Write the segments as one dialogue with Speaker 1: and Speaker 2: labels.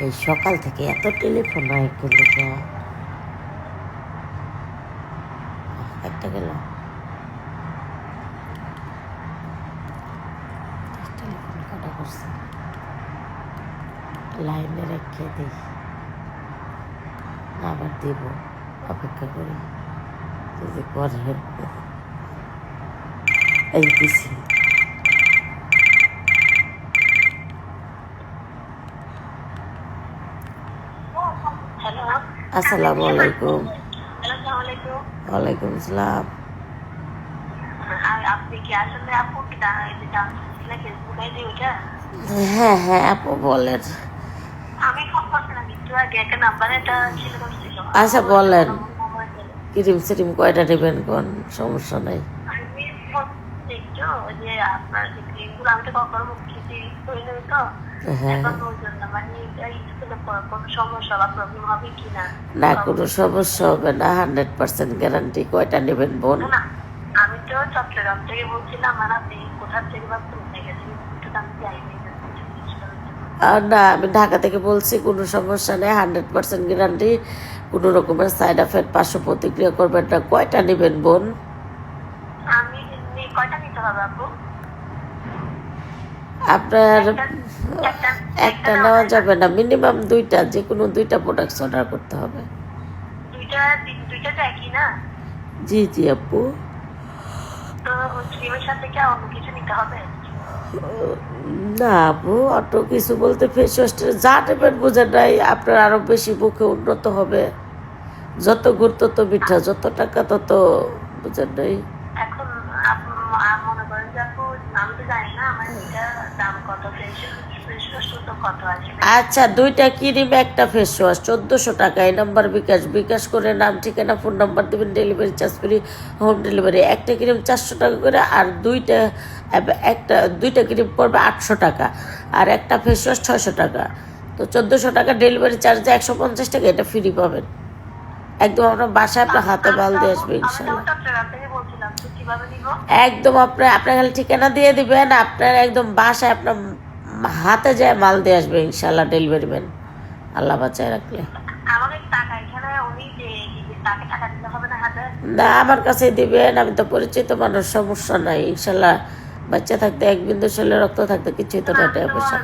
Speaker 1: এই সকাল থেকে এত টেলিফোন হয় কিন্তু একটা গেল টেলিফোন কাটা করছে লাইনে রেখে দিই আবার দিব অপেক্ষা করি যদি করে এই দিছি আসসালামু আলাইকুম। ওয়ালাইকুম আসসালাম। হ্যাঁ হ্যাঁ আপু বলেন। আচ্ছা বলেন ক্রিম সিরিম কয়টা নেবেন কোন সমস্যা নাই। না কোনো সমস্যা হবে না 100% গ্যারান্টি। কয়টা নেবেন বোন?
Speaker 2: আমি তো চট্টগ্রাম থেকে বলছিলাম আর আপনি কোথা থেকে বা কোথায় গেছেন একটু দাম চাইনি।
Speaker 1: না আমি ঢাকা থেকে বলছি, কোনো সমস্যা নেই 100% গ্যারান্টি, কোনো রকমের সাইড এফেক্ট পার্শ্ব প্রতিক্রিয়া করবেন না। কয়টা নেবেন বোন?
Speaker 2: আমি কয়টা নিতে হবে আপু?
Speaker 1: আপনার একটা নেওয়া যাবে না, মিনিমাম দুইটা, যে কোনো দুইটা প্রোডাক্টস অর্ডার করতে হবে।
Speaker 2: দুইটা তো একই না?
Speaker 1: জি জি আপু।
Speaker 2: তো ক্রিমের সাথে কি অন্য কিছু নিতে হবে?
Speaker 1: না আপু অত কিছু বলতে ফেস ওয়াশটা যা নেবেন বোঝেন নাই, আপনার আরো বেশি মুখে উন্নত হবে। যত গুড় তত মিঠা, যত টাকা তত, বুঝেন নাই।
Speaker 2: এখন মনে করেন যে আপু আমি তো জানি না আমার এটা দাম কত, ফেস ওয়াশ তো কত আছে।
Speaker 1: আচ্ছা দুইটা ক্রিম একটা ফেস ওয়াশ 1400 টাকা। এই নাম্বার বিকাশ করে নাম ঠিকানা ফোন নাম্বার দেবেন, delivery charge free, home delivery. একটা ক্রিম 400 টাকা করে, আর দুইটা ক্রিম পড়বে 800 টাকা, আর একটা ফেস ওয়াশ 600 টাকা। তো 1400 টাকা ডেলিভারি চার্জে 150 টাকা এটা ফ্রি পাবেন একদম। আপনার বাসায় আপনার হাতে মাল দিয়ে আসবে ইনশাল্লাহ। একদম আপনার খালি ঠিকানা দিয়ে দিবেন, আপনার একদম বাসায় আপনার হাতে যায় মাল দিয়ে আসবে ইনশাল্লাহ ডেলিভারি ম্যান, আল্লাহ বাঁচায় রাখলে। না আমার কাছে দিবেন, আমি তো পরিচিত মানুষ, সমস্যা নাই ইনশাল্লাহ। বাচ্চা থাকতে এক বিন্দু শরীরে রক্ত থাকতে কিছুই তো না টাকা পয়সা।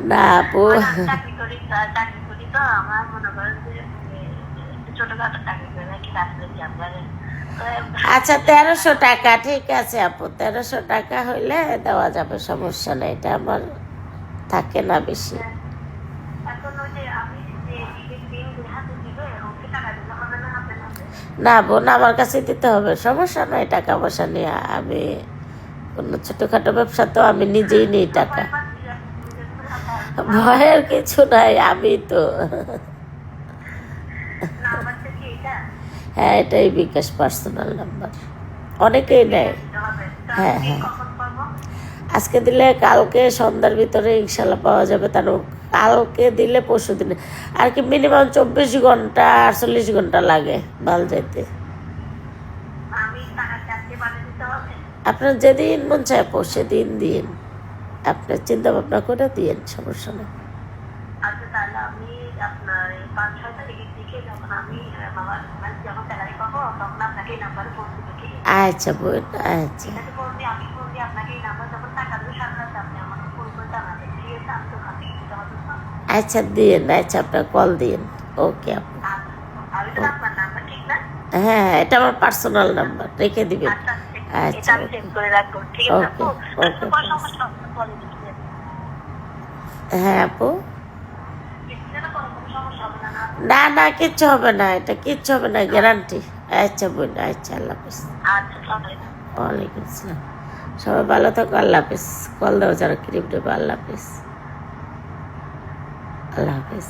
Speaker 1: না আপু আচ্ছা 1300 টাকা ঠিক আছে আপু, 1300 টাকা হইলে দেওয়া যাবে, সমস্যা নেই। এটা আমার থাকে না বেশি। না বোন আমার কাছে দিতে হবে, সমস্যা নাই। টাকা পয়সা নিয়ে আমি কোনো ছোটখাটো ব্যবসা তো আমি নিজেই নিই টাকা, ভয়ের কিছু নাই। আমি তো হ্যাঁ এটাই বিকাশ পার্সোনাল নাম্বার, অনেকেই নেয়। হ্যাঁ হ্যাঁ আজকে দিলে কালকে সন্ধ্যার ভিতরে ইনশাল্লাহ পাওয়া যাবে। তার কালকে দিলে পরশু দিনে, আর কি মিনিমাম 24 ঘন্টা 48 ঘন্টা লাগে মাল যাইতে। আপনার যেদিন মন চায় সেদিন দিন, আপনার চিন্তা ভাবনা করে দিন, সমস্যা নেই। আচ্ছা বোন আচ্ছা আচ্ছা দিন, আচ্ছা আপনার কল দিন। ওকে আপু। হ্যাঁ এটা আমার পার্সোনাল নাম্বার, রেখে দিবেন। আচ্ছা ওকে ওকে হ্যাঁ আপু। না না কিচ্ছু হবে না, এটা কিচ্ছু হবে না, গ্যারান্টি। আচ্ছা বোন আচ্ছা আল্লাহ হাফিজ। ওয়ালাইকুম আসসালাম। সবাই ভালো থাকো, আল্লাহ হাফিজ। কল দেওয়া যারা ক্রিম দেবো, আল্লাহ হাফিজ। আল্লাহ হাফিজ।